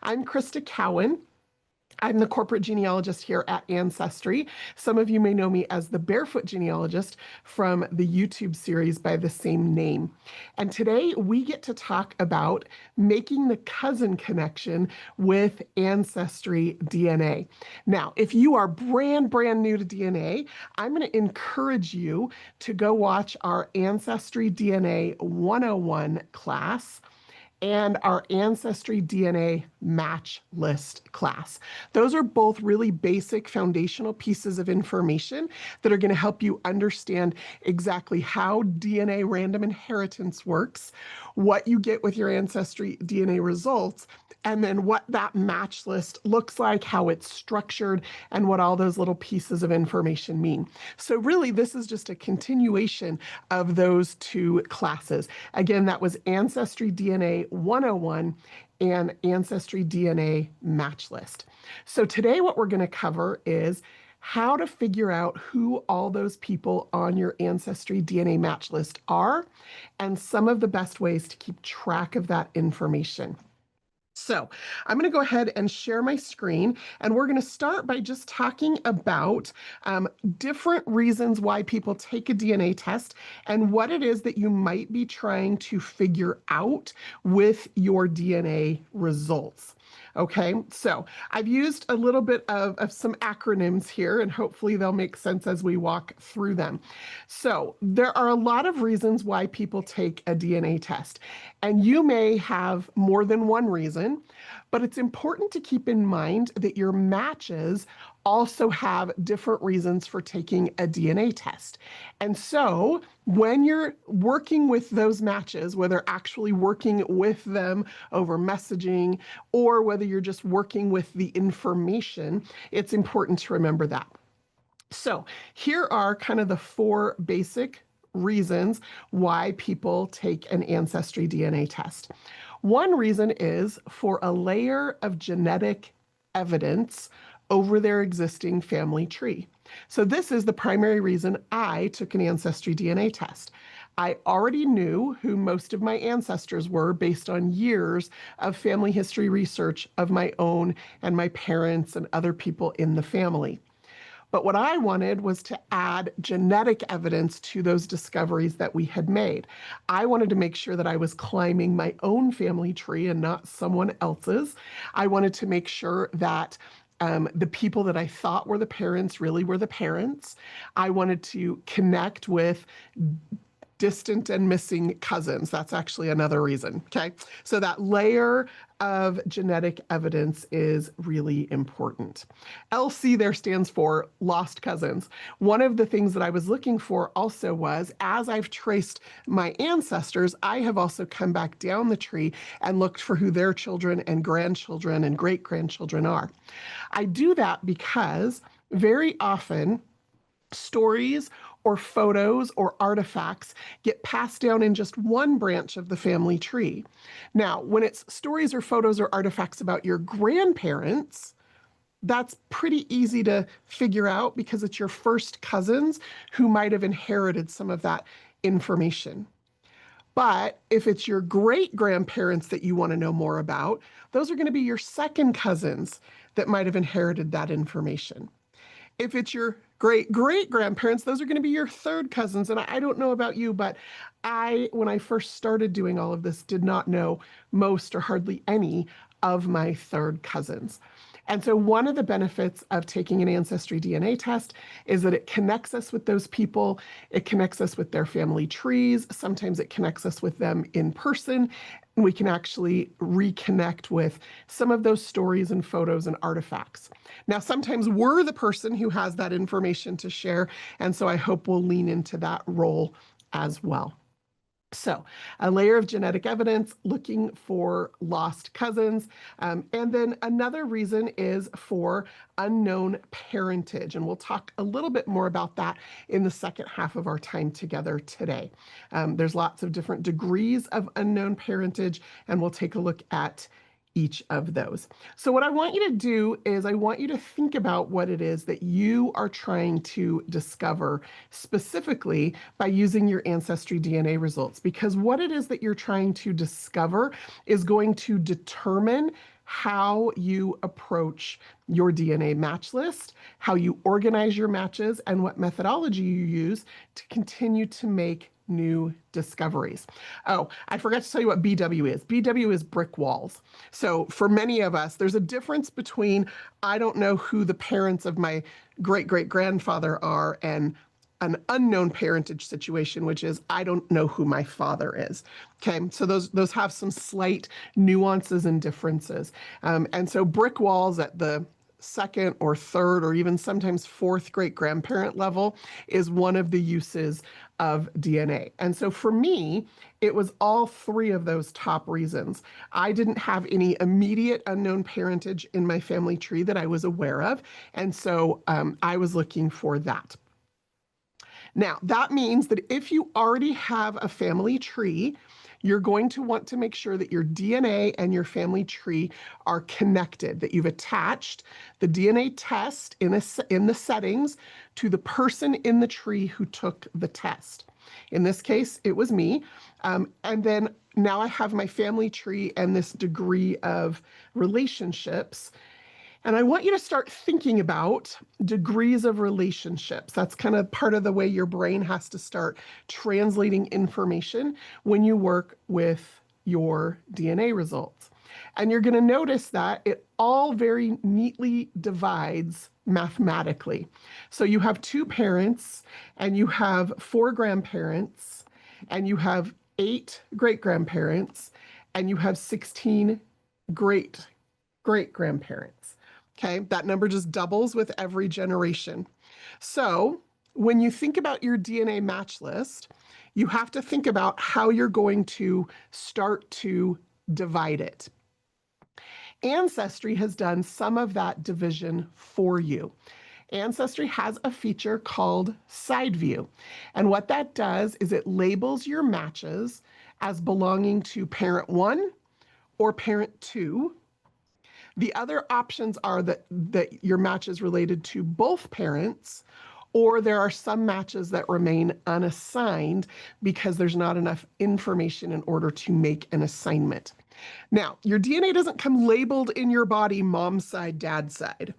I'm Crista Cowan. I'm the corporate genealogist here at Ancestry. Some of you may know me as the Barefoot Genealogist from the YouTube series by the same name. And today we get to talk about making the cousin connection with AncestryDNA. Now, if you are brand new to DNA, I'm going to encourage you to go watch our AncestryDNA 101 class and our AncestryDNA match list class. Those are both really basic foundational pieces of information that are going to help you understand exactly how DNA random inheritance works, what you get with your AncestryDNA results, and then what that match list looks like, how it's structured, and what all those little pieces of information mean. So really, this is just a continuation of those two classes. Again, that was AncestryDNA 101 and AncestryDNA match list. So today what we're going to cover is how to figure out who all those people on your AncestryDNA match list are and some of the best ways to keep track of that information. So I'm going to go ahead and share my screen, and we're going to start by just talking about different reasons why people take a DNA test and what it is that you might be trying to figure out with your DNA results. Okay, so I've used a little bit of some acronyms here, and hopefully they'll make sense as we walk through them. So there are a lot of reasons why people take a DNA test, and you may have more than one reason, but it's important to keep in mind that your matches also have different reasons for taking a DNA test. And so when you're working with those matches, whether actually working with them over messaging or whether you're just working with the information, it's important to remember that. So here are kind of the four basic reasons why people take an AncestryDNA test. One reason is for a layer of genetic evidence over their existing family tree. So this is the primary reason I took an AncestryDNA test. I already knew who most of my ancestors were based on years of family history research of my own and my parents and other people in the family. But what I wanted was to add genetic evidence to those discoveries that we had made. I wanted to make sure that I was climbing my own family tree and not someone else's. I wanted to make sure that the people that I thought were the parents really were the parents. I wanted to connect with distant and missing cousins. That's actually another reason, okay? So that layer of genetic evidence is really important. LC there stands for lost cousins. One of the things that I was looking for also was, as I've traced my ancestors, I have also come back down the tree and looked for who their children and grandchildren and great-grandchildren are. I do that because very often stories or photos or artifacts get passed down in just one branch of the family tree. Now, when it's stories or photos or artifacts about your grandparents, that's pretty easy to figure out because it's your first cousins who might have inherited some of that information. But if it's your great-grandparents that you want to know more about, those are going to be your second cousins that might have inherited that information. If it's your great-great-grandparents, those are going to be your third cousins. And I don't know about you, but when I first started doing all of this, did not know most or hardly any of my third cousins. And so one of the benefits of taking an AncestryDNA test is that it connects us with those people. It connects us with their family trees. Sometimes it connects us with them in person. We can actually reconnect with some of those stories and photos and artifacts. Now, sometimes we're the person who has that information to share, and so I hope we'll lean into that role as well. So a layer of genetic evidence looking for lost cousins. And then another reason is for unknown parentage. And we'll talk a little bit more about that in the second half of our time together today. There's lots of different degrees of unknown parentage, and we'll take a look at each of those. So what I want you to do is I want you to think about what it is that you are trying to discover specifically by using your AncestryDNA results, because what it is that you're trying to discover is going to determine how you approach your DNA match list, how you organize your matches, and what methodology you use to continue to make new discoveries. Oh, I forgot to tell you what BW is. BW is brick walls. So for many of us, there's a difference between I don't know who the parents of my great-great-grandfather are and an unknown parentage situation, which is I don't know who my father is. Okay, so those have some slight nuances and differences. And so brick walls at the second or third or even sometimes fourth great grandparent level is one of the uses of DNA. And so for me, it was all three of those top reasons. I didn't have any immediate unknown parentage in my family tree that I was aware of. And so I was looking for that. Now, that means that if you already have a family tree, you're going to want to make sure that your DNA and your family tree are connected, that you've attached the DNA test in the settings to the person in the tree who took the test. In this case, it was me. And then now I have my family tree and this degree of relationships. And I want you to start thinking about degrees of relationships. That's kind of part of the way your brain has to start translating information when you work with your DNA results. And you're going to notice that it all very neatly divides mathematically. So you have 2 parents, and you have 4 grandparents, and you have 8 great-grandparents, and you have 16 great-great-grandparents. Okay, that number just doubles with every generation. So when you think about your DNA match list, you have to think about how you're going to start to divide it. Ancestry has done some of that division for you. Ancestry has a feature called side view. And what that does is it labels your matches as belonging to parent 1 or parent 2. The other options are that your match is related to both parents, or there are some matches that remain unassigned because there's not enough information in order to make an assignment. Now, your DNA doesn't come labeled in your body, mom's side, dad's side.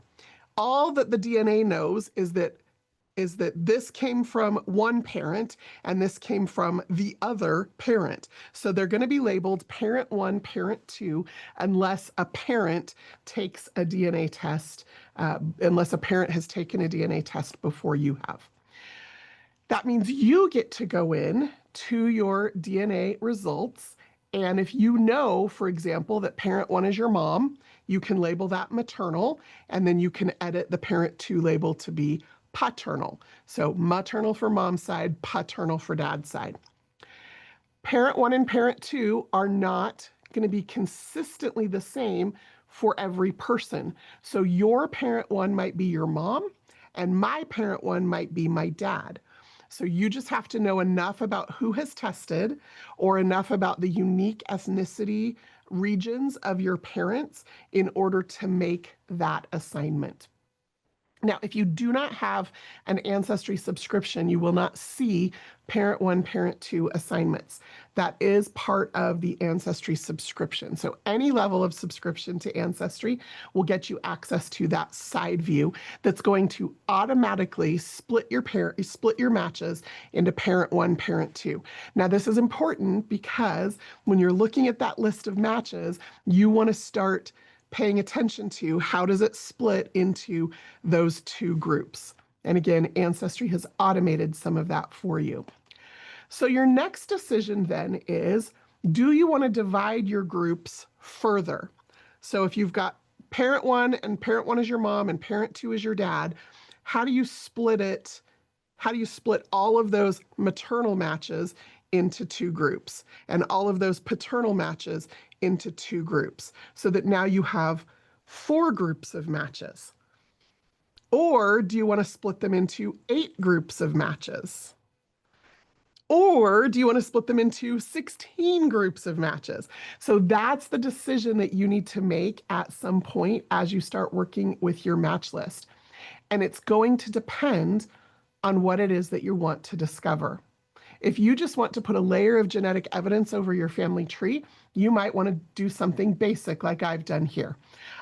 All that the DNA knows is that this came from one parent and this came from the other parent. So they're going to be labeled parent 1, parent 2, unless a parent takes a DNA test, unless a parent has taken a DNA test before you have. That means you get to go in to your DNA results. And if you know, for example, that parent 1 is your mom, you can label that maternal, and then you can edit the parent 2 label to be paternal. So maternal for mom's side, paternal for dad's side. Parent 1 and parent 2 are not going to be consistently the same for every person. So your parent 1 might be your mom, and my parent 1 might be my dad. So you just have to know enough about who has tested or enough about the unique ethnicity regions of your parents in order to make that assignment. Now, if you do not have an Ancestry subscription, you will not see parent 1, parent 2 assignments. That is part of the Ancestry subscription. So any level of subscription to Ancestry will get you access to that side view that's going to automatically split your matches into parent 1, parent 2. Now, this is important because when you're looking at that list of matches, you want to start paying attention to how does it split into those 2 groups. And again, Ancestry has automated some of that for you. So your next decision then is, do you want to divide your groups further? So if you've got parent 1 and parent 1 is your mom and parent 2 is your dad, how do you split it? How do you split all of those maternal matches into 2 groups and all of those paternal matches into 2 groups so that now you have 4 groups of matches? Or do you want to split them into 8 groups of matches? Or do you want to split them into 16 groups of matches? So that's the decision that you need to make at some point as you start working with your match list. And it's going to depend on what it is that you want to discover. If you just want to put a layer of genetic evidence over your family tree, you might want to do something basic like I've done here.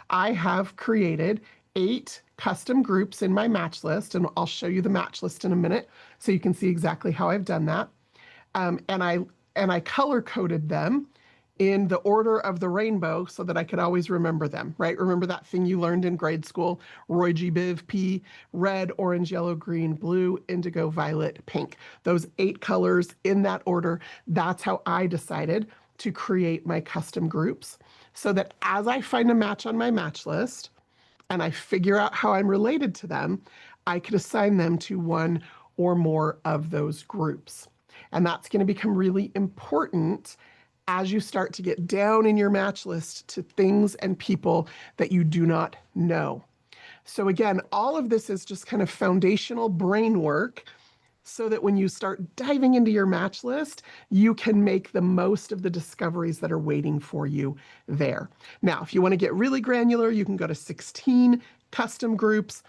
I have created 8 custom groups in my match list, and I'll show you the match list in a minute so you can see exactly how I've done that. And I color coded them in the order of the rainbow so that I could always remember them, right? Remember that thing you learned in grade school, Roy G. Biv P, red, orange, yellow, green, blue, indigo, violet, pink. Those 8 colors in that order, that's how I decided to create my custom groups so that as I find a match on my match list and I figure out how I'm related to them, I could assign them to one or more of those groups. And that's going to become really important as you start to get down in your match list to things and people that you do not know. So again, all of this is just kind of foundational brain work so that when you start diving into your match list, you can make the most of the discoveries that are waiting for you there. Now, if you want to get really granular, you can go to 16 custom groups.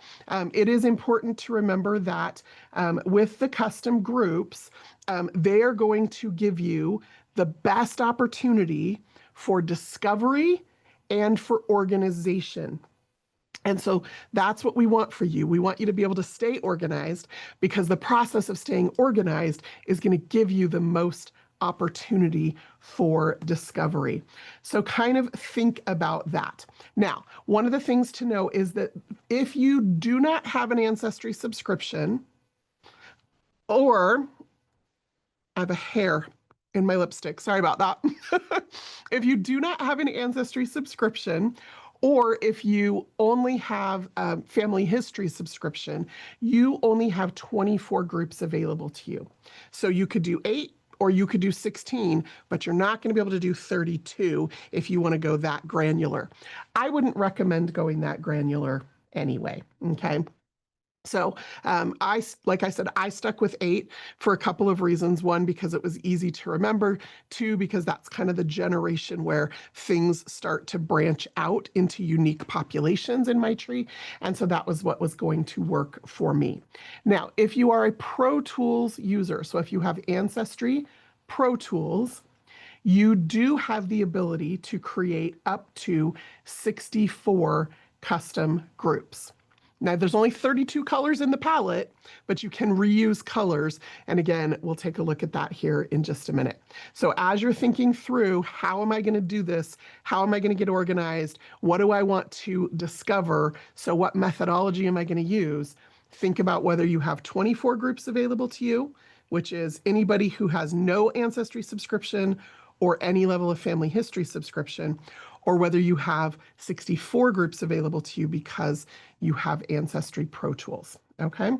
It is important to remember that with the custom groups, they are going to give you the best opportunity for discovery and for organization. And so that's what we want for you. We want you to be able to stay organized because the process of staying organized is going to give you the most opportunity for discovery. So kind of think about that. Now, one of the things to know is that if you do not have an Ancestry subscription, or I have a hair in my lipstick, sorry about that. If you do not have an Ancestry subscription, or if you only have a family history subscription, you only have 24 groups available to you. So you could do 8 or you could do 16, but you're not going to be able to do 32 if you want to go that granular. I wouldn't recommend going that granular anyway, okay? So like I said, I stuck with 8 for a couple of reasons. 1, because it was easy to remember. 2, because that's kind of the generation where things start to branch out into unique populations in my tree. And so that was what was going to work for me. Now, if you are a Pro Tools user, so if you have Ancestry Pro Tools, you do have the ability to create up to 64 custom groups. Now, there's only 32 colors in the palette, but you can reuse colors. And again, we'll take a look at that here in just a minute. So as you're thinking through, how am I going to do this? How am I going to get organized? What do I want to discover? So what methodology am I going to use? Think about whether you have 24 groups available to you, which is anybody who has no Ancestry subscription or any level of family history subscription, or whether you have 64 groups available to you because you have Ancestry Pro Tools, okay?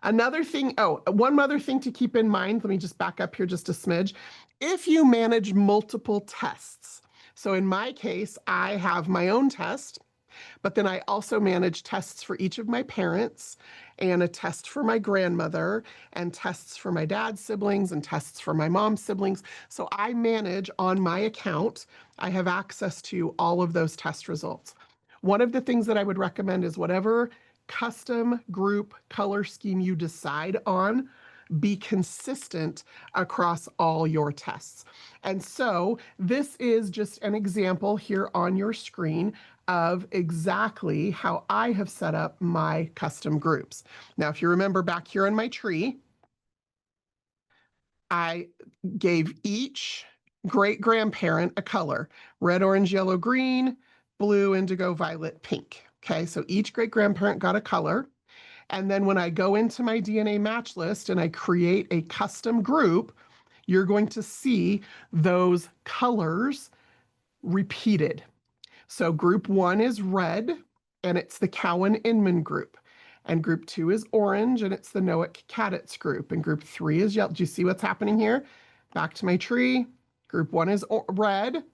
Another thing, one other thing to keep in mind, let me just back up here just a smidge. If you manage multiple tests, so in my case, I have my own test, but then I also manage tests for each of my parents and a test for my grandmother and tests for my dad's siblings and tests for my mom's siblings. So I manage on my account, I have access to all of those test results. One of the things that I would recommend is whatever custom group color scheme you decide on, be consistent across all your tests. And so this is just an example here on your screen of exactly how I have set up my custom groups. Now, if you remember back here in my tree, I gave each great-grandparent a color: red, orange, yellow, green, blue, indigo, violet, pink. Okay, so each great-grandparent got a color. And then when I go into my DNA match list and I create a custom group, you're going to see those colors repeated. So group 1 is red, and it's the Cowan-Inman group. And group 2 is orange, and it's the Noack-Kaditz group. And group 3 is yellow. Do you see what's happening here? Back to my tree. Group 1 is red.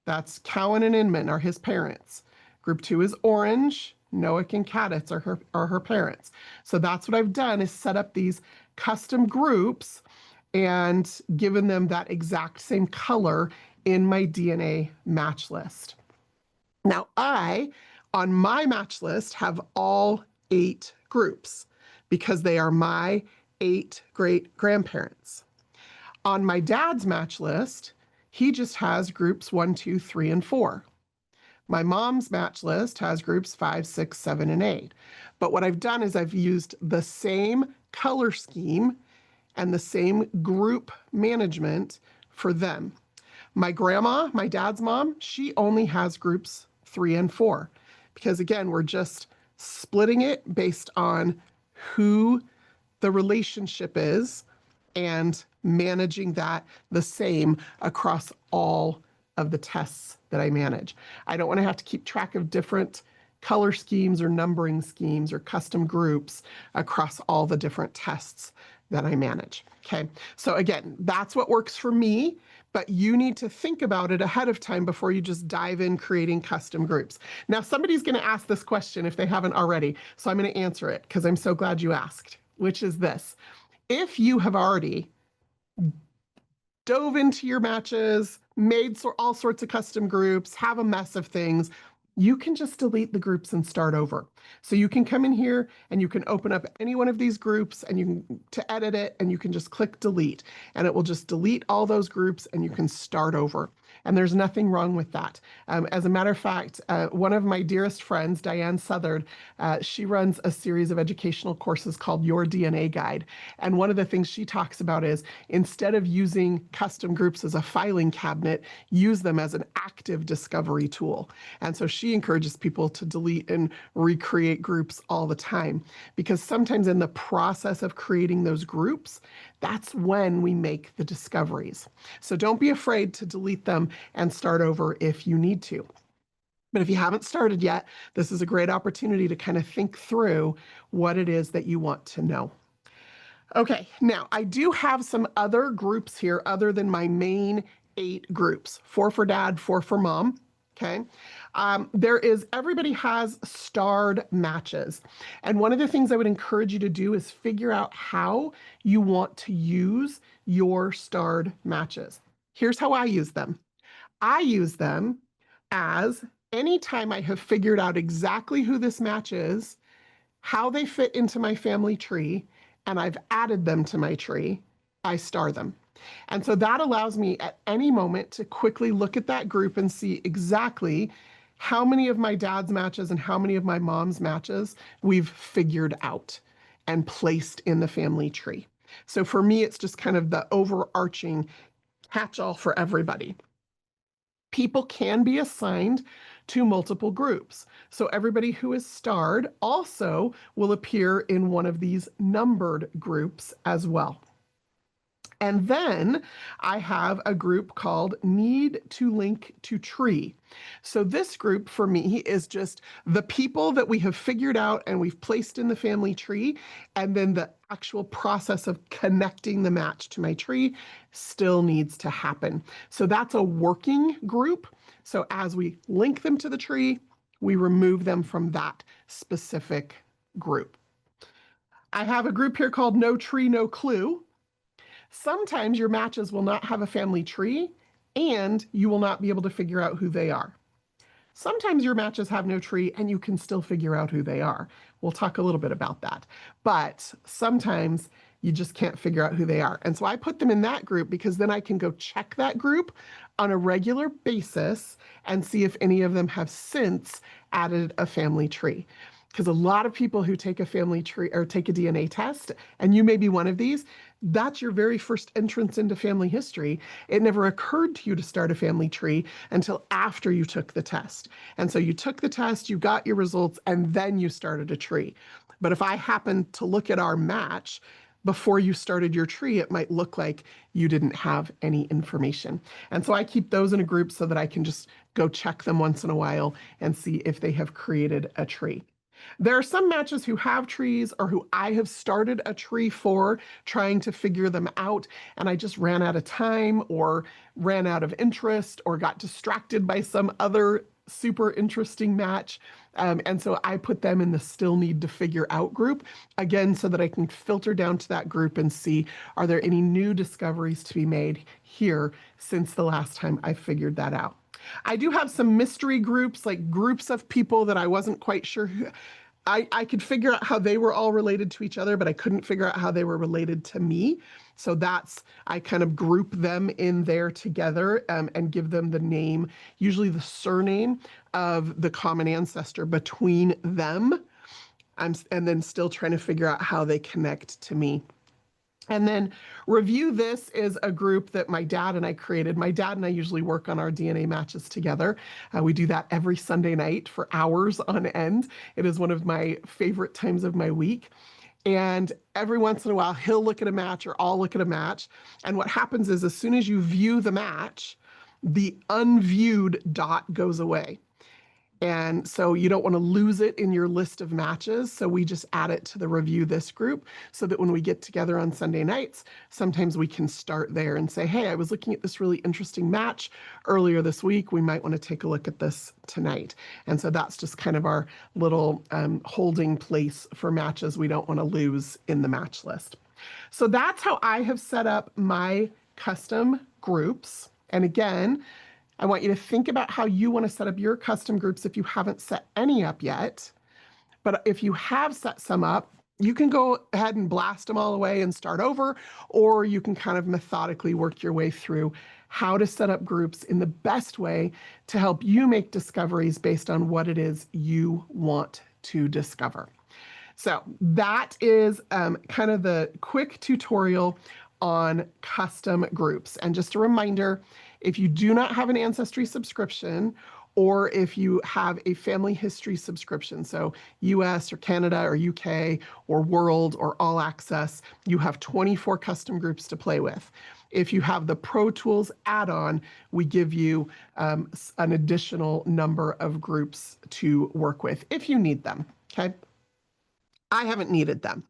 That's Cowan and Inman are his parents. Group 2 is orange. Noack and Kaditz are her parents. So that's what I've done, is set up these custom groups and given them that exact same color in my DNA match list. Now I, on my match list, have all 8 groups because they are my 8 great-grandparents. On my dad's match list, he just has groups 1, 2, 3, and 4. My mom's match list has groups 5, 6, 7, and 8. But what I've done is I've used the same color scheme and the same group management for them. My grandma, my dad's mom, she only has groups 3 and 4 because, again, we're just splitting it based on who the relationship is and managing that the same across all of the tests that I manage. I don't want to have to keep track of different color schemes or numbering schemes or custom groups across all the different tests that I manage. Okay, so again, that's what works for me, but you need to think about it ahead of time before you just dive in creating custom groups. Now, somebody's going to ask this question if they haven't already, so I'm going to answer it because I'm so glad you asked, which is this. If you have already dove into your matches, made all sorts of custom groups, have a mess of things, you can just delete the groups and start over. So you can come in here and you can open up any one of these groups and you can to edit it and you can just click delete and it will just delete all those groups and you can start over. And there's nothing wrong with that. As a matter of fact, one of my dearest friends, Diane Southard, she runs a series of educational courses called Your DNA Guide. And one of the things she talks about is instead of using custom groups as a filing cabinet, use them as an active discovery tool. And so she encourages people to delete and recreate groups all the time because sometimes in the process of creating those groups, that's when we make the discoveries. So don't be afraid to delete them and start over if you need to. But if you haven't started yet, this is a great opportunity to kind of think through what it is that you want to know. Okay, now I do have some other groups here other than my main 8 groups, 4 for dad, 4 for mom. Okay, everybody has starred matches. And one of the things I would encourage you to do is figure out how you want to use your starred matches. Here's how I use them. I use them as anytime I have figured out exactly who this match is, how they fit into my family tree, and I've added them to my tree, I star them. And so that allows me at any moment to quickly look at that group and see exactly how many of my dad's matches and how many of my mom's matches we've figured out and placed in the family tree. So for me, it's just kind of the overarching catch-all for everybody. People can be assigned to multiple groups. So everybody who is starred also will appear in one of these numbered groups as well. And then I have a group called Need to Link to Tree. So this group for me is just the people that we have figured out and we've placed in the family tree, and then the actual process of connecting the match to my tree still needs to happen. So that's a working group. So as we link them to the tree, we remove them from that specific group. I have a group here called No Tree, No Clue. Sometimes your matches will not have a family tree and you will not be able to figure out who they are. Sometimes your matches have no tree and you can still figure out who they are. We'll talk a little bit about that. But sometimes you just can't figure out who they are. And so I put them in that group because then I can go check that group on a regular basis and see if any of them have since added a family tree. Because a lot of people who take a family tree or take a DNA test, and you may be one of these, that's your very first entrance into family history. It never occurred to you to start a family tree until after you took the test. And so you took the test, you got your results, and then you started a tree. But if I happened to look at our match before you started your tree, it might look like you didn't have any information. And so I keep those in a group so that I can just go check them once in a while and see if they have created a tree. There are some matches who have trees or who I have started a tree for trying to figure them out, and I just ran out of time or ran out of interest or got distracted by some other super interesting match. And so I put them in the still need to figure out group, again, so that I can filter down to that group and see, are there any new discoveries to be made here since the last time I figured that out? I do have some mystery groups, like groups of people that I wasn't quite sure I could figure out how they were all related to each other, but I couldn't figure out how they were related to me. So I kind of group them in there together and give them the name, usually the surname of the common ancestor between them. And then still trying to figure out how they connect to me. And then Review This is a group that my dad and I created. My dad and I usually work on our DNA matches together. We do that every Sunday night for hours on end. It is one of my favorite times of my week. And every once in a while, he'll look at a match or I'll look at a match. And what happens is as soon as you view the match, the unviewed dot goes away. And so you don't want to lose it in your list of matches. So we just add it to the Review This group so that when we get together on Sunday nights, sometimes we can start there and say, hey, I was looking at this really interesting match earlier this week. We might want to take a look at this tonight. And so that's just kind of our little holding place for matches we don't want to lose in the match list. So that's how I have set up my custom groups. And again, I want you to think about how you want to set up your custom groups if you haven't set any up yet. But if you have set some up, you can go ahead and blast them all away and start over, or you can kind of methodically work your way through how to set up groups in the best way to help you make discoveries based on what it is you want to discover. So that is kind of the quick tutorial on custom groups. And just a reminder, if you do not have an Ancestry subscription, or if you have a family history subscription, so US or Canada or UK or World or All Access, you have 24 custom groups to play with. If you have the Pro Tools add-on, we give you an additional number of groups to work with if you need them, okay? I haven't needed them.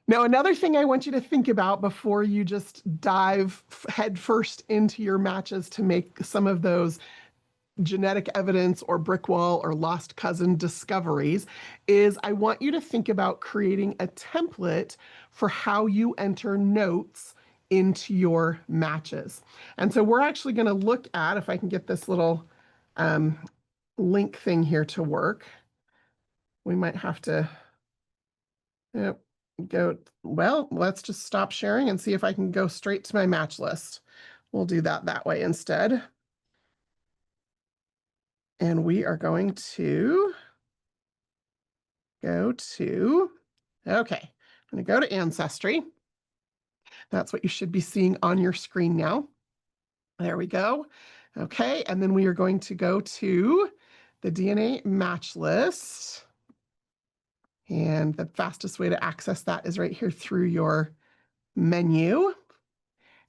Now, another thing I want you to think about before you just dive headfirst into your matches to make some of those genetic evidence or brick wall or lost cousin discoveries is I want you to think about creating a template for how you enter notes into your matches. And so we're actually going to look at, if I can get this little link thing here to work, we might have to well, let's just stop sharing and see if I can go straight to my match list. We'll do that way instead. And we are going to go to, okay, I'm going to go to Ancestry. That's what you should be seeing on your screen now. There we go. Okay, and then we are going to go to the DNA match list. And the fastest way to access that is right here through your menu.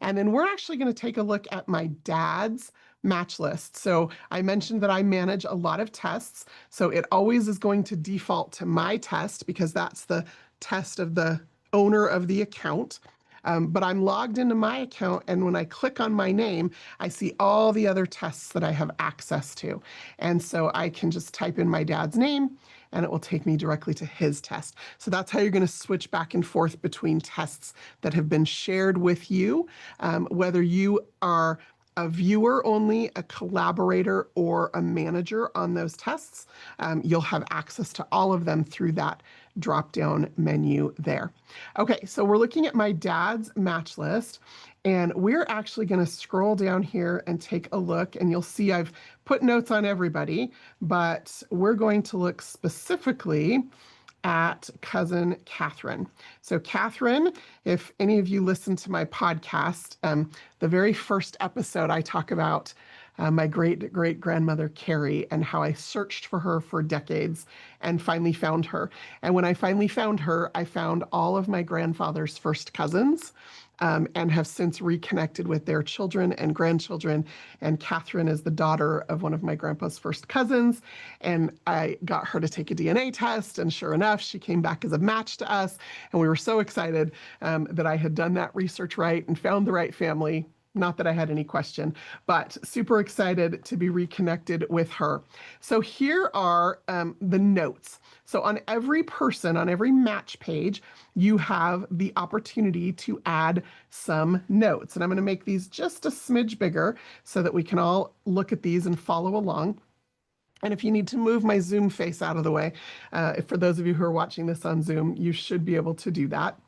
And then we're actually going to take a look at my dad's match list. So I mentioned that I manage a lot of tests. So it always is going to default to my test because that's the test of the owner of the account. But I'm logged into my account, and when I click on my name, I see all the other tests that I have access to. And so I can just type in my dad's name, and it will take me directly to his test. So that's how you're going to switch back and forth between tests that have been shared with you, whether you are a viewer only, a collaborator, or a manager on those tests. You'll have access to all of them through that drop-down menu there. Okay, so we're looking at my dad's match list, and we're actually going to scroll down here and take a look, and you'll see I've put notes on everybody, but we're going to look specifically at cousin Catherine. So Catherine, if any of you listen to my podcast, the very first episode I talk about my great-great-grandmother Carrie and how I searched for her for decades and finally found her. And when I finally found her, I found all of my grandfather's first cousins and have since reconnected with their children and grandchildren. And Catherine is the daughter of one of my grandpa's first cousins. And I got her to take a DNA test. And sure enough, she came back as a match to us. And we were so excited that I had done that research right and found the right family. Not that I had any question, but super excited to be reconnected with her. So here are the notes. So on every person, on every match page, you have the opportunity to add some notes. And I'm going to make these just a smidge bigger so that we can all look at these and follow along. And if you need to move my Zoom face out of the way, for those of you who are watching this on Zoom, you should be able to do that.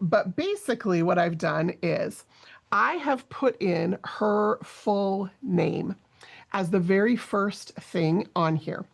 But basically what I've done is I have put in her full name as the very first thing on here.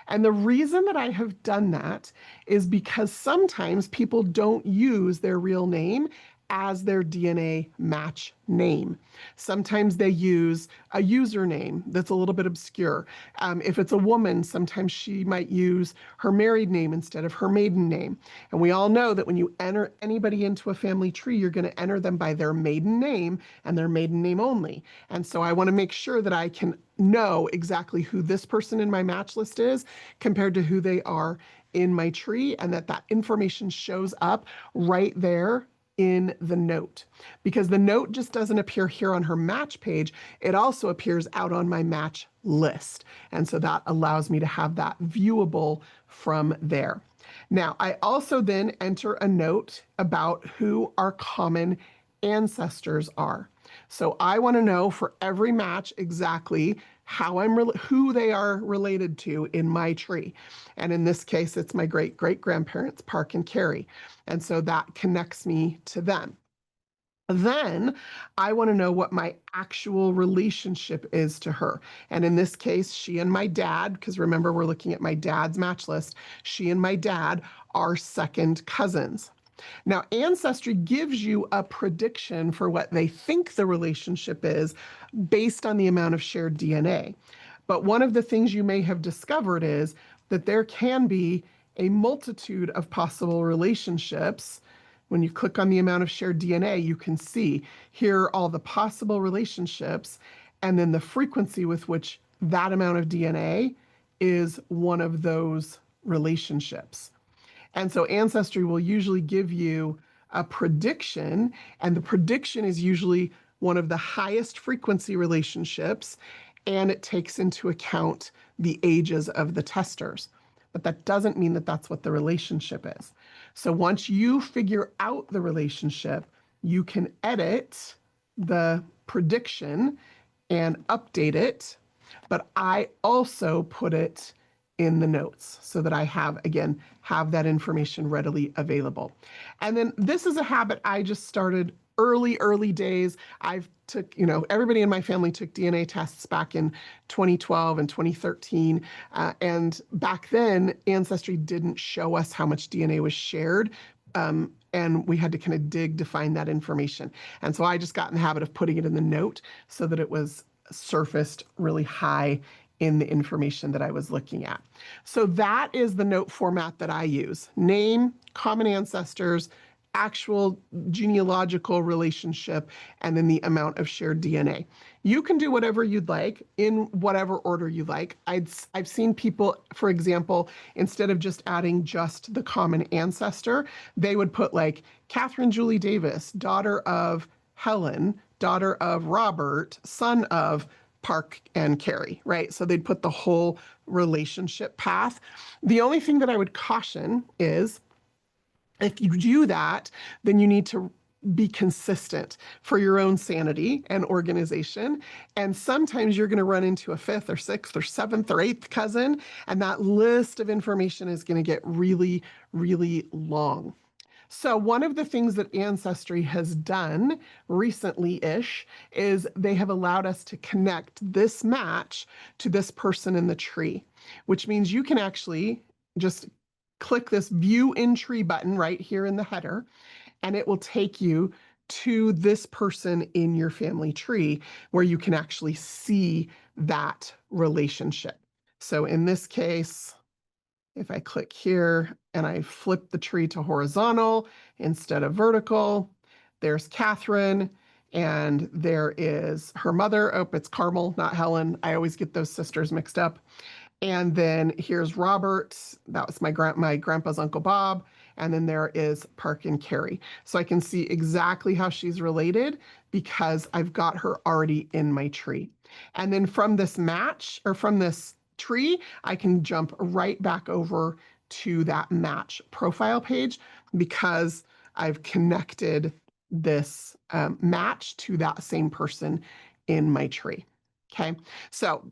And the reason that I have done that is because sometimes people don't use their real name as their DNA match name. Sometimes they use a username that's a little bit obscure. If it's a woman, sometimes she might use her married name instead of her maiden name. And we all know that when you enter anybody into a family tree, you're going to enter them by their maiden name and their maiden name only. And so I want to make sure that I can know exactly who this person in my match list is compared to who they are in my tree, and that information shows up right there in the note, because the note just doesn't appear here on her match page. It also appears out on my match list. And so that allows me to have that viewable from there. Now, I also then enter a note about who our common ancestors are. So I want to know for every match exactly who they are related to in my tree. And in this case, it's my great-great-grandparents, Park and Carrie. And so that connects me to them. Then I want to know what my actual relationship is to her. And in this case, she and my dad, because remember, we're looking at my dad's match list, she and my dad are second cousins. Now, Ancestry gives you a prediction for what they think the relationship is based on the amount of shared DNA. But one of the things you may have discovered is that there can be a multitude of possible relationships. When you click on the amount of shared DNA, you can see here are all the possible relationships, and then the frequency with which that amount of DNA is one of those relationships. And so Ancestry will usually give you a prediction, and the prediction is usually one of the highest frequency relationships, and it takes into account the ages of the testers. But that doesn't mean that that's what the relationship is. So once you figure out the relationship, you can edit the prediction and update it. But I also put it in the notes so that I have that information readily available. And then this is a habit I just started early days. Everybody in my family took DNA tests back in 2012 and 2013. And back then, Ancestry didn't show us how much DNA was shared. And we had to kind of dig to find that information. And so I just got in the habit of putting it in the note so that it was surfaced really high in the information that I was looking at. So that is the note format that I use: name, common ancestors, actual genealogical relationship, and then the amount of shared DNA. You can do whatever you'd like in whatever order you like. I've seen people, for example, instead of just adding just the common ancestor, they would put like Catherine Julie Davis, daughter of Helen, daughter of Robert, son of Park and Carrie, right? So they'd put the whole relationship path. The only thing that I would caution is if you do that, then you need to be consistent for your own sanity and organization. And sometimes you're going to run into a fifth or sixth or seventh or eighth cousin, and that list of information is going to get really, really long. So one of the things that Ancestry has done recently-ish is they have allowed us to connect this match to this person in the tree, which means you can actually just click this View in Tree button right here in the header, and it will take you to this person in your family tree where you can actually see that relationship. So in this case, if I click here and I flip the tree to horizontal instead of vertical, there's Catherine, and there is her mother. Oh, it's Carmel, not Helen. I always get those sisters mixed up. And then here's Robert. That was my grandpa's Uncle Bob. And then there is Park and Carrie. So I can see exactly how she's related because I've got her already in my tree. And then from this match, or from this tree, I can jump right back over to that match profile page because I've connected this match to that same person in my tree. Okay, so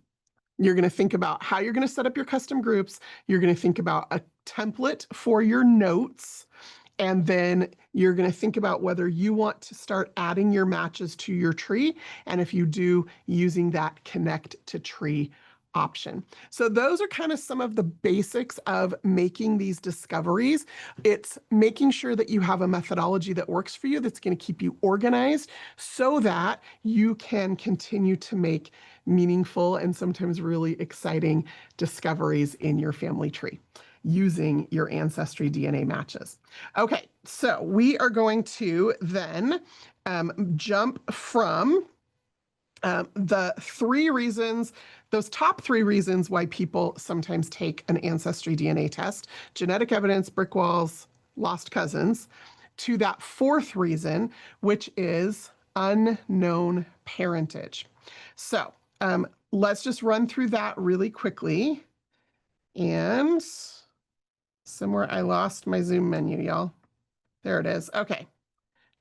You're going to think about how you're going to set up your custom groups. You're going to think about a template for your notes. And then you're going to think about whether you want to start adding your matches to your tree. And if you do, using that connect to tree option. So those are kind of some of the basics of making these discoveries. It's making sure that you have a methodology that works for you, that's going to keep you organized so that you can continue to make meaningful and sometimes really exciting discoveries in your family tree using your Ancestry DNA matches. Okay, so we are going to then jump from the 3 reasons, those top 3 reasons why people sometimes take an Ancestry DNA test: genetic evidence, brick walls, lost cousins, to that 4th reason, which is unknown parentage. So let's just run through that really quickly. And somewhere I lost my Zoom menu, y'all. There it is. Okay.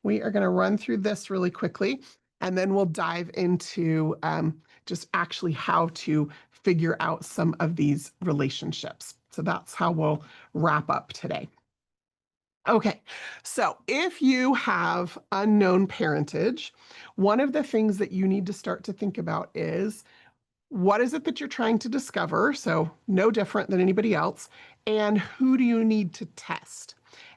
We are going to run through this really quickly, and then we'll dive into just actually how to figure out some of these relationships. So that's how we'll wrap up today. Okay, so if you have unknown parentage, one of the things that you need to start to think about is, what is it that you're trying to discover? So no different than anybody else. And who do you need to test?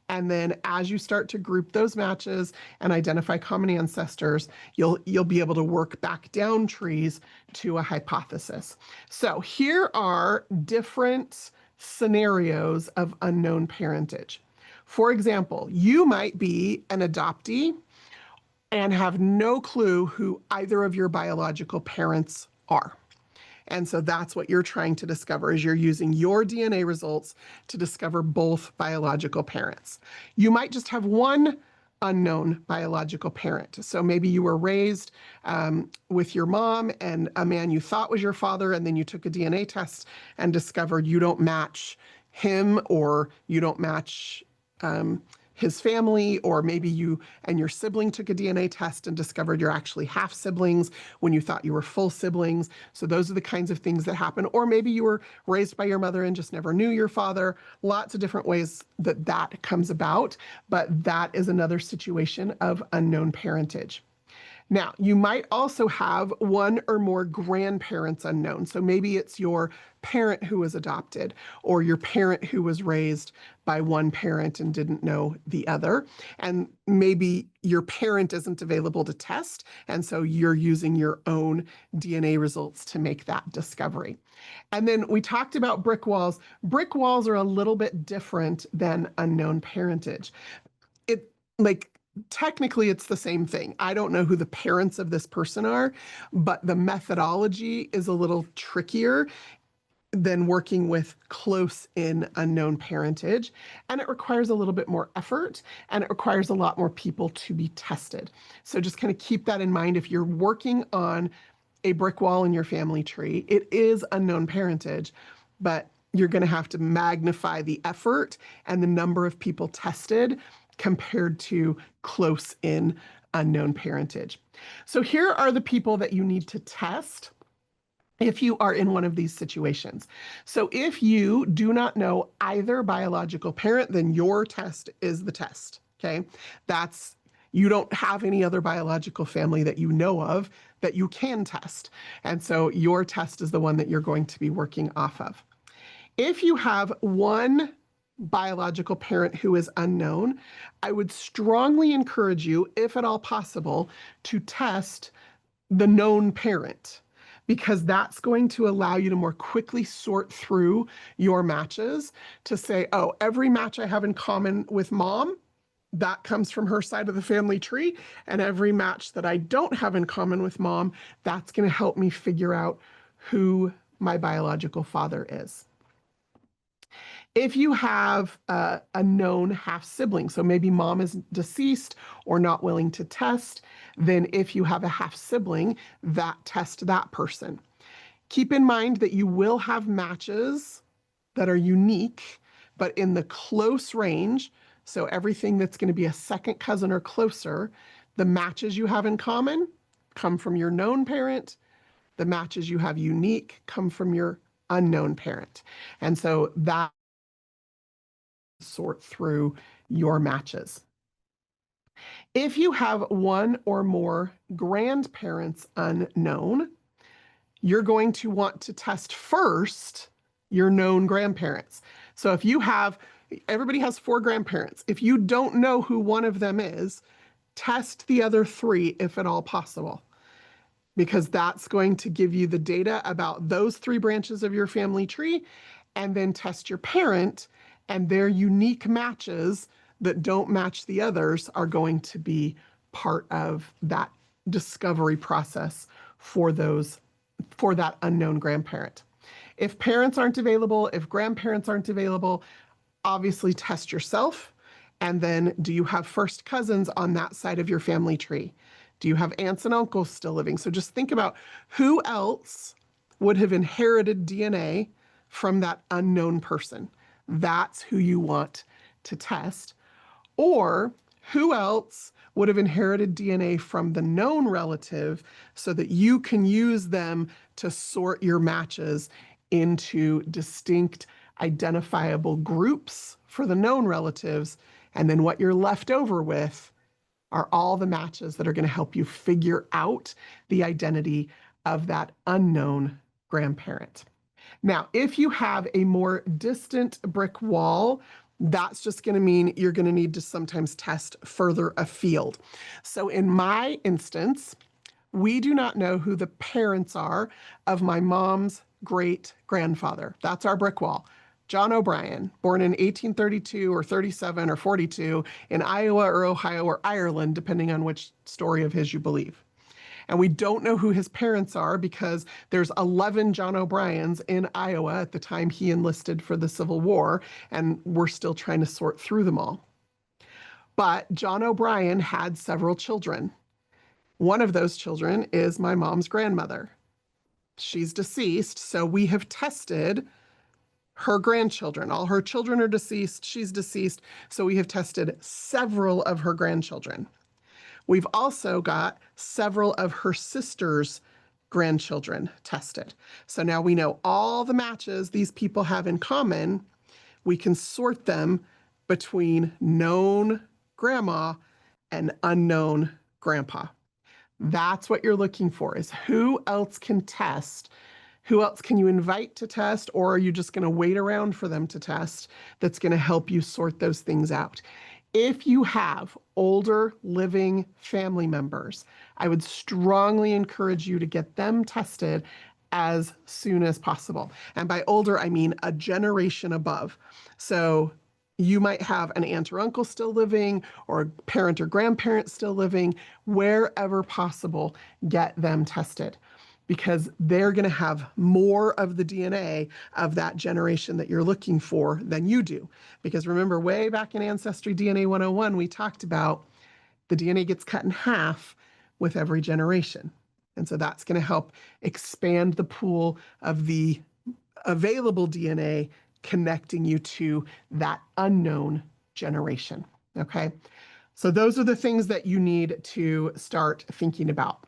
And then as you start to group those matches and identify common ancestors, you'll be able to work back down trees to a hypothesis. So here are different scenarios of unknown parentage. For example, you might be an adoptee and have no clue who either of your biological parents are. And so that's what you're trying to discover, is you're using your DNA results to discover both biological parents. You might just have one unknown biological parent. So maybe you were raised with your mom and a man you thought was your father, and then you took a DNA test and discovered you don't match him, or you don't match his family, or maybe you and your sibling took a DNA test and discovered you're actually half siblings when you thought you were full siblings. So those are the kinds of things that happen. Or maybe you were raised by your mother and just never knew your father. Lots of different ways that that comes about, but that is another situation of unknown parentage. Now, you might also have one or more grandparents unknown. So maybe it's your parent who was adopted, or your parent who was raised by one parent and didn't know the other. And maybe your parent isn't available to test, and so you're using your own DNA results to make that discovery. And then we talked about brick walls. Brick walls are a little bit different than unknown parentage. Technically, it's the same thing. I don't know who the parents of this person are, but the methodology is a little trickier than working with close-in unknown parentage, and it requires a little bit more effort, and it requires a lot more people to be tested. So just kind of keep that in mind. If you're working on a brick wall in your family tree, it is unknown parentage, but you're going to have to magnify the effort and the number of people tested compared to close-in unknown parentage. So here are the people that you need to test if you are in one of these situations. So if you do not know either biological parent, then your test is the test, okay? You don't have any other biological family that you know of that you can test. And so your test is the one that you're going to be working off of. If you have one biological parent who is unknown, I would strongly encourage you, if at all possible, to test the known parent, because that's going to allow you to more quickly sort through your matches to say, oh, every match I have in common with mom, that comes from her side of the family tree, and every match that I don't have in common with mom, that's going to help me figure out who my biological father is. If you have a known half sibling, so maybe mom is deceased or not willing to test, then if you have a half sibling, test that person. Keep in mind that you will have matches that are unique, but in the close range, so everything that's going to be a second cousin or closer, the matches you have in common come from your known parent, the matches you have unique come from your unknown parent. And so that sort through your matches. If you have one or more grandparents unknown, you're going to want to test first your known grandparents. So if you have, everybody has 4 grandparents. If you don't know who one of them is, test the other 3 if at all possible, because that's going to give you the data about those 3 branches of your family tree, and then test your parent, and their unique matches that don't match the others are going to be part of that discovery process for that unknown grandparent. If parents aren't available, if grandparents aren't available, obviously test yourself. And then, do you have first cousins on that side of your family tree? Do you have aunts and uncles still living? So just think about who else would have inherited DNA from that unknown person. That's who you want to test. Or who else would have inherited DNA from the known relative so that you can use them to sort your matches into distinct identifiable groups for the known relatives. And then what you're left over with are all the matches that are going to help you figure out the identity of that unknown grandparent. Now, if you have a more distant brick wall, that's just going to mean you're going to need to sometimes test further afield. So in my instance, we do not know who the parents are of my mom's great grandfather. That's our brick wall. John O'Brien, born in 1832 or 37 or 42 in Iowa or Ohio or Ireland, depending on which story of his you believe. And we don't know who his parents are because there's 11 John O'Briens in Iowa at the time he enlisted for the Civil War, and we're still trying to sort through them all. But John O'Brien had several children. One of those children is my mom's grandmother. She's deceased, so we have tested her grandchildren. All her children are deceased. She's deceased, so we have tested several of her grandchildren. We've also got several of her sister's grandchildren tested. So now we know all the matches these people have in common. We can sort them between known grandma and unknown grandpa. That's what you're looking for, is who else can test? Who else can you invite to test, or are you just going to wait around for them to test that's going to help you sort those things out? If you have older living family members, I would strongly encourage you to get them tested as soon as possible. And by older, I mean a generation above. So you might have an aunt or uncle still living, or a parent or grandparent still living. Wherever possible, get them tested, because they're going to have more of the DNA of that generation that you're looking for than you do. Because remember, way back in AncestryDNA 101, we talked about the DNA gets cut in half with every generation. And so that's going to help expand the pool of the available DNA connecting you to that unknown generation. Okay? So those are the things that you need to start thinking about.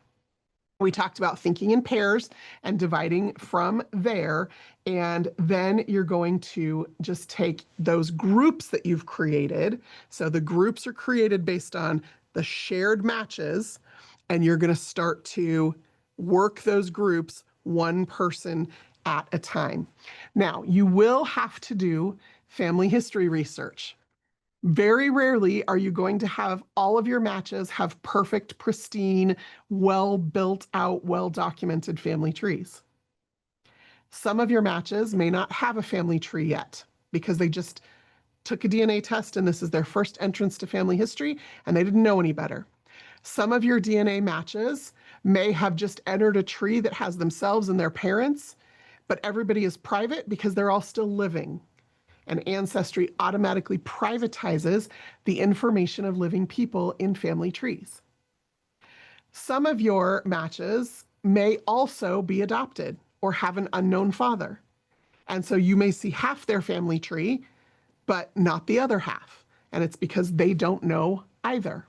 We talked about thinking in pairs and dividing from there, and then you're going to just take those groups that you've created. So the groups are created based on the shared matches, and you're going to start to work those groups one person at a time. Now, you will have to do family history research. Very rarely are you going to have all of your matches have perfect, pristine, well built out, well documented family trees. Some of your matches may not have a family tree yet because they just took a DNA test and this is their first entrance to family history and they didn't know any better. Some of your DNA matches may have just entered a tree that has themselves and their parents, but everybody is private because they're all still living. And Ancestry automatically privatizes the information of living people in family trees. Some of your matches may also be adopted or have an unknown father. And so you may see half their family tree, but not the other half. And it's because they don't know either.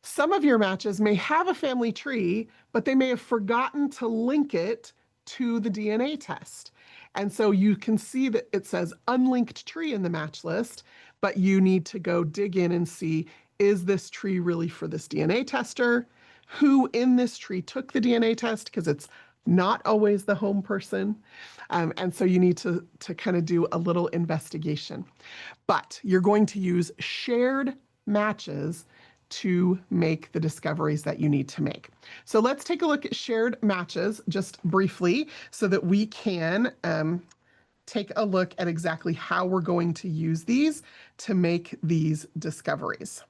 Some of your matches may have a family tree, but they may have forgotten to link it to the DNA test. And so you can see that it says unlinked tree in the match list, but you need to go dig in and see, is this tree really for this DNA tester? Who in this tree took the DNA test? Because it's not always the home person. And so you need to kind of do a little investigation. But you're going to use shared matches to make the discoveries that you need to make. So let's take a look at shared matches just briefly so that we can take a look at exactly how we're going to use these to make these discoveries.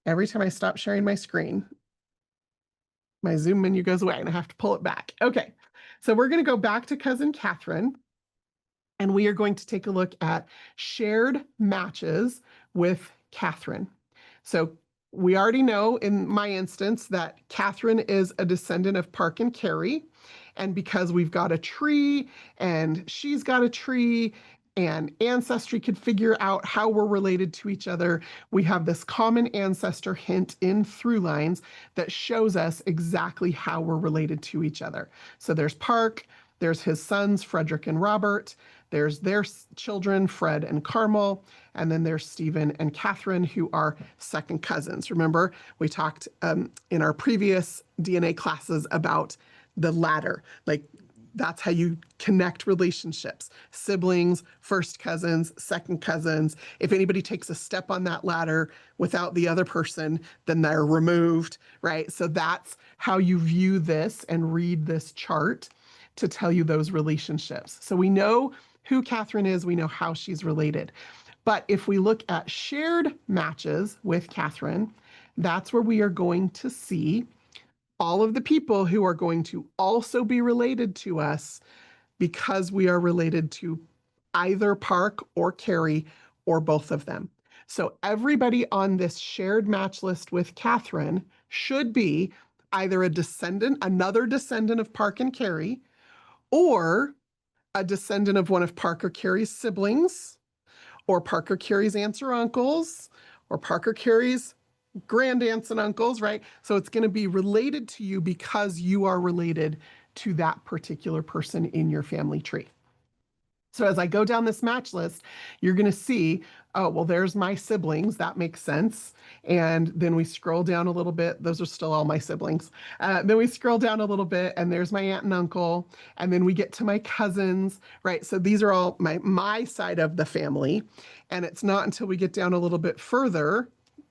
Every time I stop sharing my screen, my Zoom menu goes away and I have to pull it back. Okay, so we're going to go back to Cousin Catherine, and we are going to take a look at shared matches with Catherine. So we already know in my instance that Catherine is a descendant of Park and Carey. And because we've got a tree and she's got a tree and Ancestry could figure out how we're related to each other, we have this common ancestor hint in through lines that shows us exactly how we're related to each other. So there's Park, there's his sons, Frederick and Robert, there's their children, Fred and Carmel, and then there's Stephen and Catherine, who are second cousins. Remember, we talked in our previous DNA classes about the ladder, like that's how you connect relationships. Siblings, first cousins, second cousins. If anybody takes a step on that ladder without the other person, then they're removed, right? So that's how you view this and read this chart to tell you those relationships. So we know who Catherine is, we know how she's related. But if we look at shared matches with Catherine, that's where we are going to see all of the people who are going to also be related to us because we are related to either Park or Carey or both of them. So everybody on this shared match list with Catherine should be either a descendant, another descendant of Park and Carey, or a descendant of one of Parker Carey's siblings, or Parker Carey's aunts or uncles, or Parker Carey's grandaunts and uncles, right? So it's going to be related to you because you are related to that particular person in your family tree. So as I go down this match list, you're going to see, oh, well, there's my siblings. That makes sense. And then we scroll down a little bit. Those are still all my siblings. Then we scroll down a little bit, and there's my aunt and uncle. And then we get to my cousins, right? So these are all my side of the family. And it's not until we get down a little bit further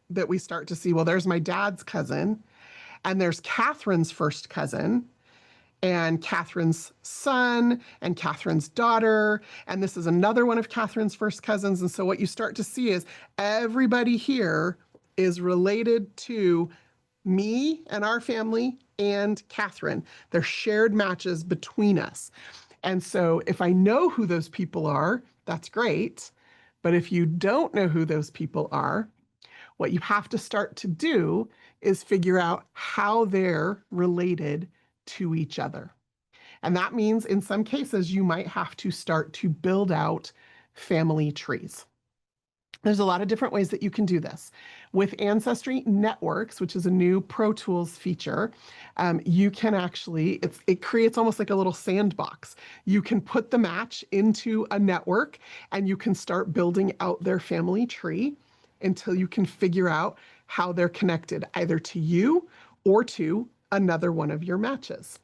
that we start to see, well, there's my dad's cousin, and there's Catherine's first cousin, and Catherine's son, and Catherine's daughter, and this is another one of Catherine's first cousins. And so what you start to see is everybody here is related to me and our family and Catherine. They're shared matches between us. And so if I know who those people are, that's great. But if you don't know who those people are, what you have to start to do is figure out how they're related to each other. And that means in some cases, you might have to start to build out family trees. There's a lot of different ways that you can do this. With Ancestry Networks, which is a new Pro Tools feature, you can actually, it creates almost like a little sandbox. You can put the match into a network and you can start building out their family tree until you can figure out how they're connected either to you or to another one of your matches.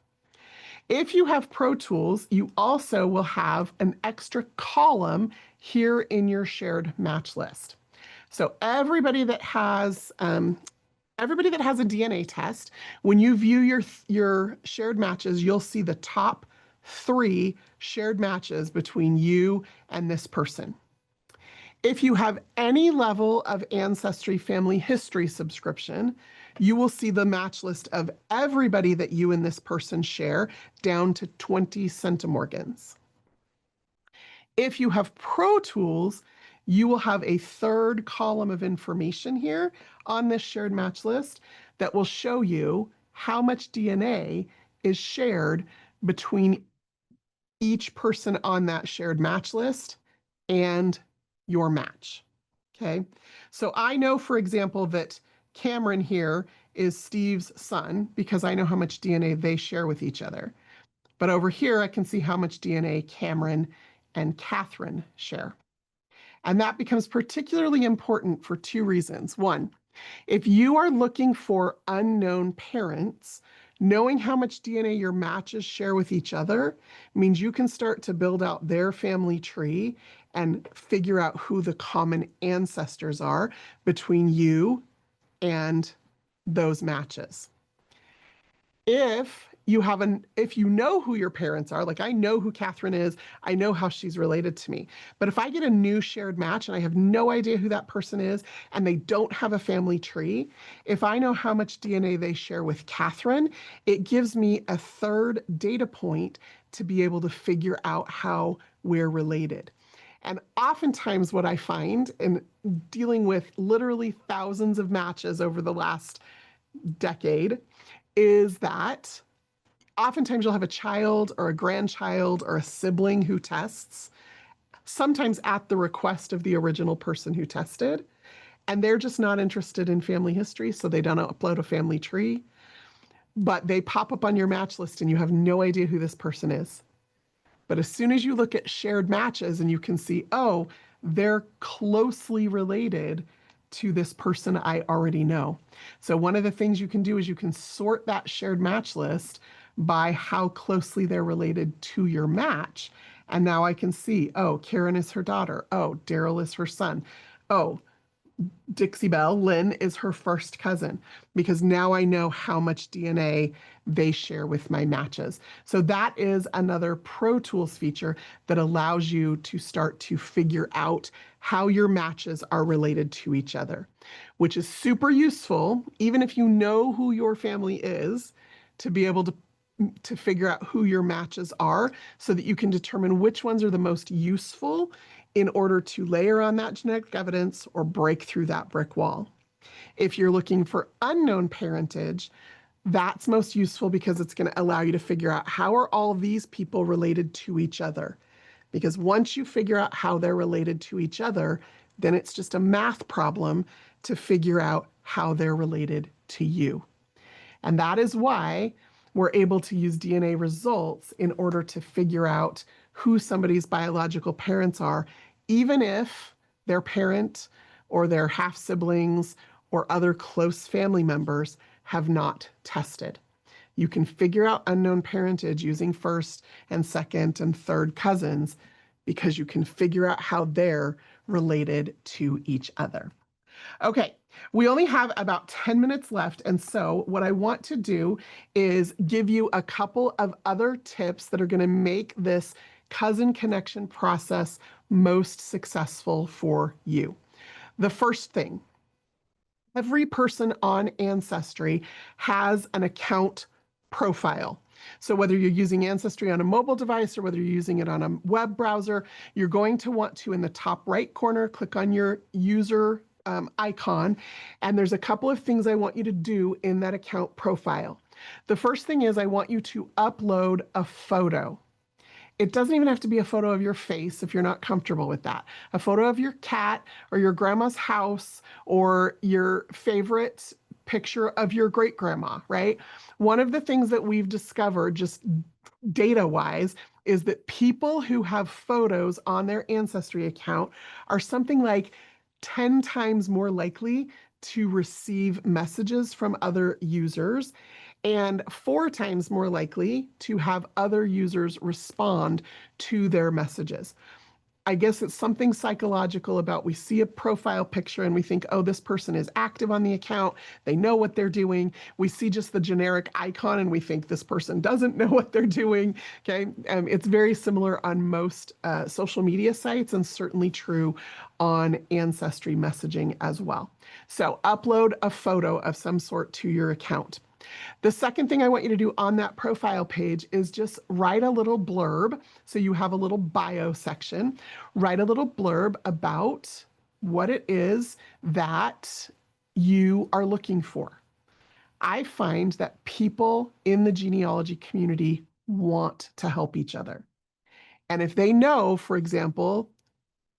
If you have Pro Tools, you also will have an extra column here in your shared match list. So everybody that has a DNA test, when you view your shared matches, you'll see the top 3 shared matches between you and this person. If you have any level of Ancestry Family History subscription, you will see the match list of everybody that you and this person share down to 20 centimorgans. If you have Pro Tools, you will have a 3rd column of information here on this shared match list that will show you how much DNA is shared between each person on that shared match list and your match. Okay, so I know, for example, that Cameron here is Steve's son because I know how much DNA they share with each other. But over here, I can see how much DNA Cameron and Catherine share. And that becomes particularly important for two reasons. One, if you are looking for unknown parents, knowing how much DNA your matches share with each other means you can start to build out their family tree and figure out who the common ancestors are between you and those matches. If you know who your parents are, like I know who Catherine is, I know how she's related to me. But if I get a new shared match and I have no idea who that person is and they don't have a family tree, if I know how much DNA they share with Catherine, it gives me a third data point to be able to figure out how we're related. And oftentimes, what I find in dealing with literally thousands of matches over the last decade is that oftentimes you'll have a child or a grandchild or a sibling who tests, sometimes at the request of the original person who tested, and they're just not interested in family history, so they don't upload a family tree, but they pop up on your match list and you have no idea who this person is. But as soon as you look at shared matches and you can see, oh, they're closely related to this person I already know. So one of the things you can do is you can sort that shared match list by how closely they're related to your match. And now I can see, oh, Karen is her daughter. Oh, Daryl is her son. Oh, Dixie Belle, Lynn is her first cousin, because now I know how much DNA they share with my matches. So that is another Pro Tools feature that allows you to start to figure out how your matches are related to each other, which is super useful, even if you know who your family is, to be able to figure out who your matches are so that you can determine which ones are the most useful in order to layer on that genetic evidence or break through that brick wall. If you're looking for unknown parentage, that's most useful because it's going to allow you to figure out how are all these people related to each other. Because once you figure out how they're related to each other, then it's just a math problem to figure out how they're related to you. And that is why we're able to use DNA results in order to figure out who somebody's biological parents are, even if their parent or their half siblings or other close family members have not tested. You can figure out unknown parentage using first and second and third cousins because you can figure out how they're related to each other. Okay, we only have about 10 minutes left, and so what I want to do is give you a couple of other tips that are going to make this cousin connection process most successful for you. The first thing, every person on Ancestry has an account profile. So whether you're using Ancestry on a mobile device or whether you're using it on a web browser, you're going to want to, in the top right corner, click on your user icon, and there's a couple of things I want you to do in that account profile. The first thing is I want you to upload a photo. It doesn't even have to be a photo of your face if you're not comfortable with that. A photo of your cat or your grandma's house or your favorite picture of your great grandma, right? One of the things that we've discovered just data-wise is that people who have photos on their Ancestry account are something like 10 times more likely to receive messages from other users and 4 times more likely to have other users respond to their messages. I guess it's something psychological about we see a profile picture and we think, oh, this person is active on the account. They know what they're doing. We see just the generic icon and we think this person doesn't know what they're doing. Okay. It's very similar on most social media sites and certainly true on Ancestry messaging as well. So upload a photo of some sort to your account. The second thing I want you to do on that profile page is just write a little blurb. So you have a little bio section. Write a little blurb about what it is that you are looking for. I find that people in the genealogy community want to help each other. And if they know, for example,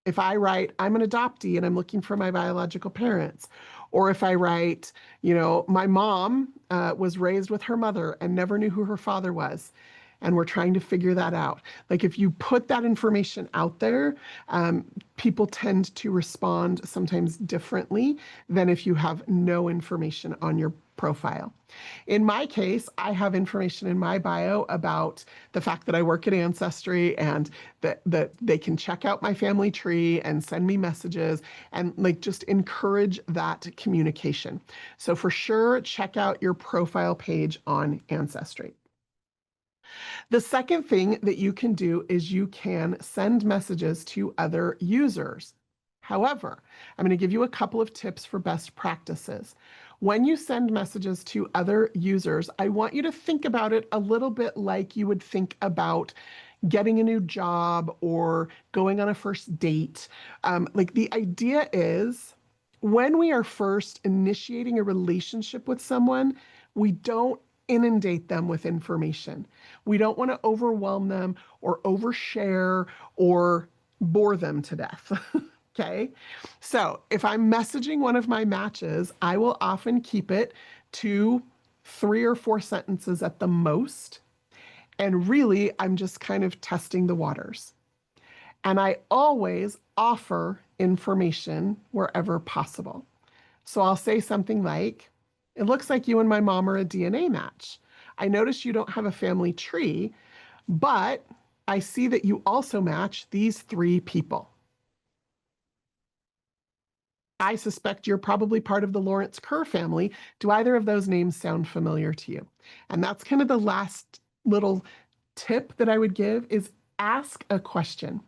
if I write, I'm an adoptee and I'm looking for my biological parents, Or if I write, my mom was raised with her mother and never knew who her father was, and we're trying to figure that out. Like if you put that information out there, people tend to respond sometimes differently than if you have no information on your profile. In my case, I have information in my bio about the fact that I work at Ancestry and that they can check out my family tree and send me messages and like just encourage that communication. So for sure, check out your profile page on Ancestry. The second thing that you can do is you can send messages to other users. However, I'm going to give you a couple of tips for best practices. When you send messages to other users, I want you to think about it a little bit like you would think about getting a new job or going on a first date. Like the idea is when we are first initiating a relationship with someone, we don't inundate them with information. We don't want to overwhelm them or overshare or bore them to death. Okay. So if I'm messaging one of my matches, I will often keep it to 3 or 4 sentences at the most. And really, I'm just kind of testing the waters. And I always offer information wherever possible. So I'll say something like, it looks like you and my mom are a DNA match. I notice you don't have a family tree, but I see that you also match these 3 people. I suspect you're probably part of the Lawrence Kerr family. Do either of those names sound familiar to you? And that's kind of the last little tip that I would give is ask a question.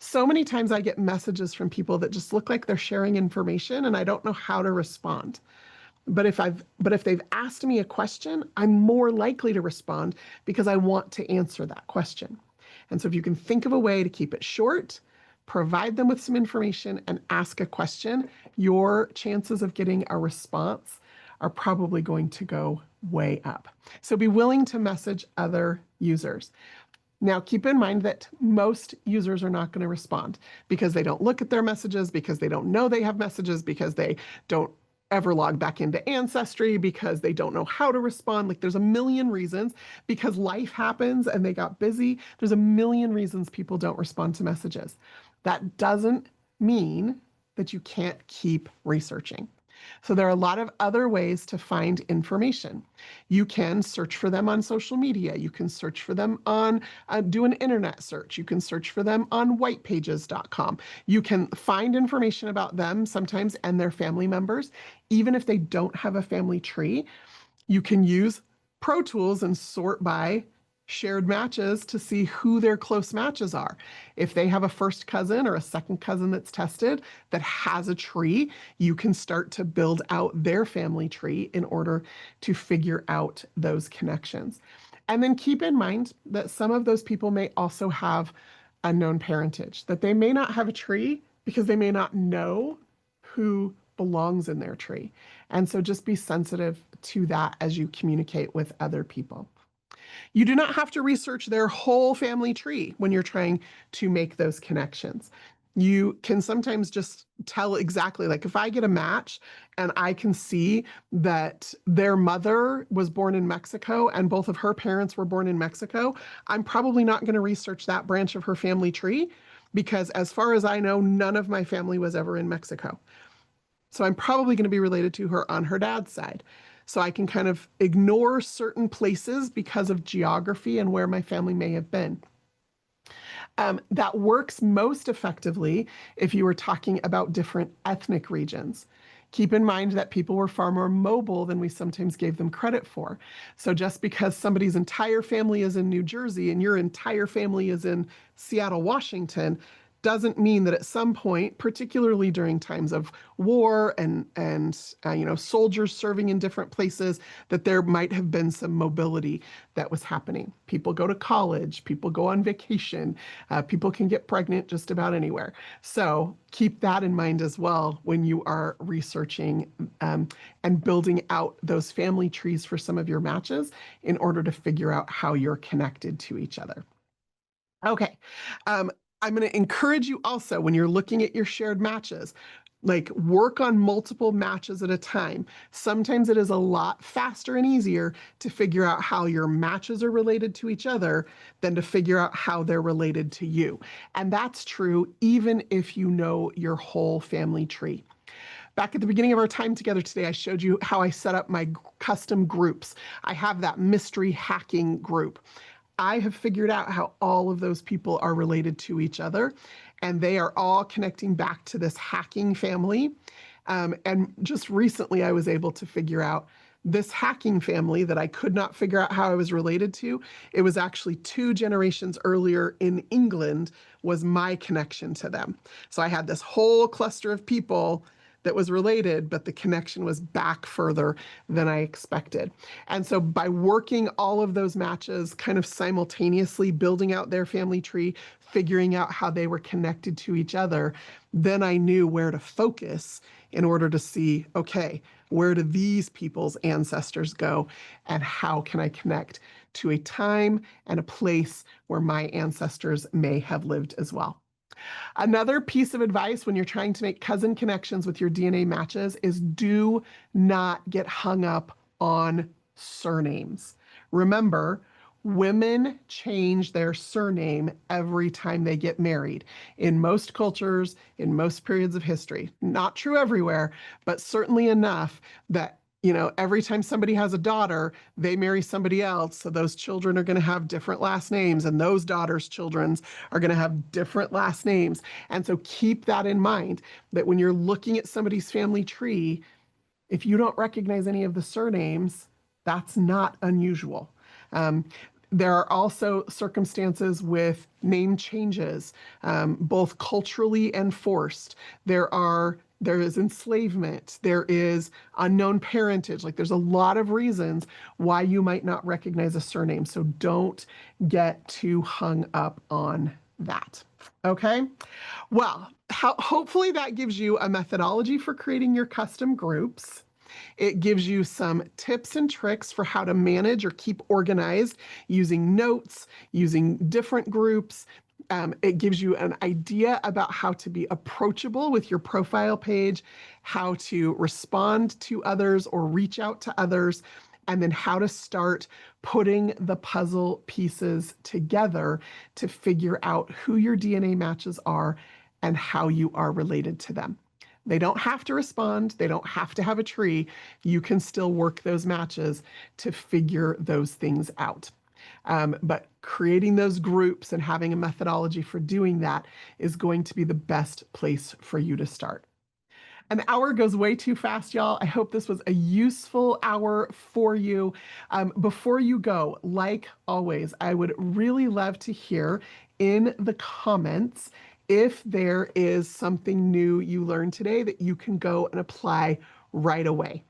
So many times I get messages from people that just look like they're sharing information and I don't know how to respond. But if they've asked me a question, I'm more likely to respond because I want to answer that question. And so if you can think of a way to keep it short, provide them with some information and ask a question, your chances of getting a response are probably going to go way up. So be willing to message other users. Now, keep in mind that most users are not going to respond because they don't look at their messages, because they don't know they have messages, because they don't ever log back into Ancestry, because they don't know how to respond. Like there's a million reasons, because life happens and they got busy. There's a million reasons people don't respond to messages. That doesn't mean that you can't keep researching. So there are a lot of other ways to find information. You can search for them on social media. You can search for them on, do an internet search. You can search for them on whitepages.com. You can find information about them sometimes and their family members, even if they don't have a family tree. You can use Pro Tools and sort by shared matches to see who their close matches are. If they have a first cousin or a second cousin that's tested that has a tree, you can start to build out their family tree in order to figure out those connections. And then keep in mind that some of those people may also have unknown parentage, that they may not have a tree because they may not know who belongs in their tree. And so just be sensitive to that as you communicate with other people. You do not have to research their whole family tree when you're trying to make those connections. You can sometimes just tell exactly, like if I get a match and I can see that their mother was born in Mexico and both of her parents were born in Mexico, I'm probably not going to research that branch of her family tree because as far as I know, none of my family was ever in Mexico. So I'm probably going to be related to her on her dad's side. So I can kind of ignore certain places because of geography and where my family may have been. That works most effectively if you were talking about different ethnic regions. Keep in mind that people were far more mobile than we sometimes gave them credit for. So just because somebody's entire family is in New Jersey and your entire family is in Seattle, Washington, doesn't mean that at some point, particularly during times of war and soldiers serving in different places, that there might have been some mobility that was happening. People go to college, people go on vacation, people can get pregnant just about anywhere. So keep that in mind as well when you are researching and building out those family trees for some of your matches in order to figure out how you're connected to each other. Okay. I'm going to encourage you also when you're looking at your shared matches, Like work on multiple matches at a time. Sometimes it is a lot faster and easier to figure out how your matches are related to each other than to figure out how they're related to you. And that's true even if you know your whole family tree. Back at the beginning of our time together today, I showed you how I set up my custom groups. I have that mystery hacking group. I have figured out how all of those people are related to each other, and they are all connecting back to this hacking family. And just recently, I was able to figure out this hacking family that I could not figure out how I was related to. It was actually 2 generations earlier in England was my connection to them. So I had this whole cluster of people that was related, but the connection was back further than I expected. And so by working all of those matches kind of simultaneously, building out their family tree, figuring out how they were connected to each other, then I knew where to focus in order to see, okay, where do these people's ancestors go and how can I connect to a time and a place where my ancestors may have lived as well. Another piece of advice when you're trying to make cousin connections with your DNA matches is do not get hung up on surnames. Remember, women change their surname every time they get married. In most cultures, in most periods of history. Not true everywhere, but certainly enough that every time somebody has a daughter, they marry somebody else. So those children are going to have different last names, and those daughters' children are going to have different last names. And so keep that in mind, that when you're looking at somebody's family tree, if you don't recognize any of the surnames, that's not unusual. There are also circumstances with name changes, both culturally and forced. There is enslavement, there is unknown parentage. Like there's a lot of reasons why you might not recognize a surname. So don't get too hung up on that. Okay. Well, hopefully that gives you a methodology for creating your custom groups. It gives you some tips and tricks for how to manage or keep organized using notes, using different groups. It gives you an idea about how to be approachable with your profile page, how to respond to others or reach out to others, and then how to start putting the puzzle pieces together to figure out who your DNA matches are and how you are related to them. They don't have to respond. They don't have to have a tree. You can still work those matches to figure those things out. But creating those groups and having a methodology for doing that is going to be the best place for you to start. An hour goes way too fast, y'all. I hope this was a useful hour for you. Before you go, like always, I would really love to hear in the comments if there is something new you learned today that you can go and apply right away.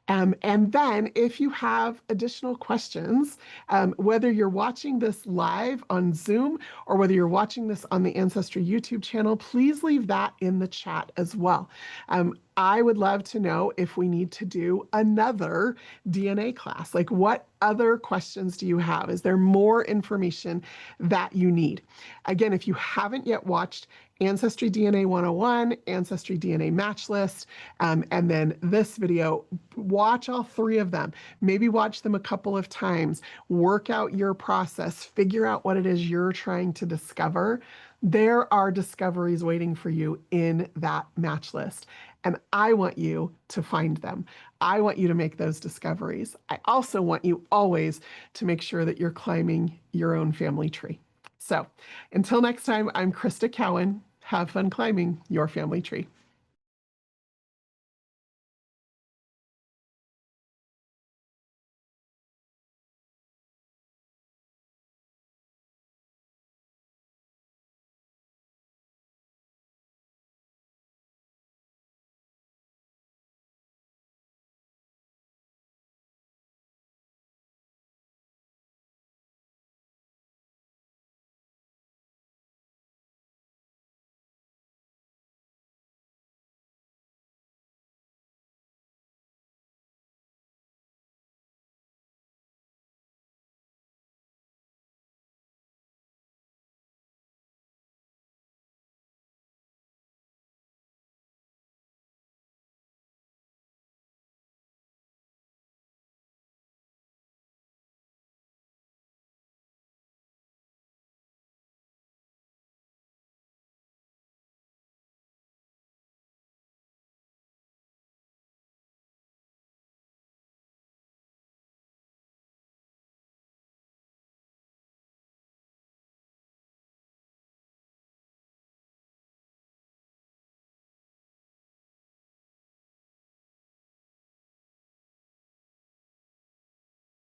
And then if you have additional questions, whether you're watching this live on Zoom or whether you're watching this on the Ancestry YouTube channel, please leave that in the chat as well. I would love to know if we need to do another DNA class. Like, what other questions do you have? Is there more information that you need? Again, if you haven't yet watched Ancestry DNA 101, Ancestry DNA Match List, and then this video, watch all 3 of them. Maybe watch them a couple of times. Work out your process. Figure out what it is you're trying to discover. There are discoveries waiting for you in that match list. And I want you to find them. I want you to make those discoveries. I also want you always to make sure that you're climbing your own family tree. So until next time, I'm Crista Cowan. Have fun climbing your family tree.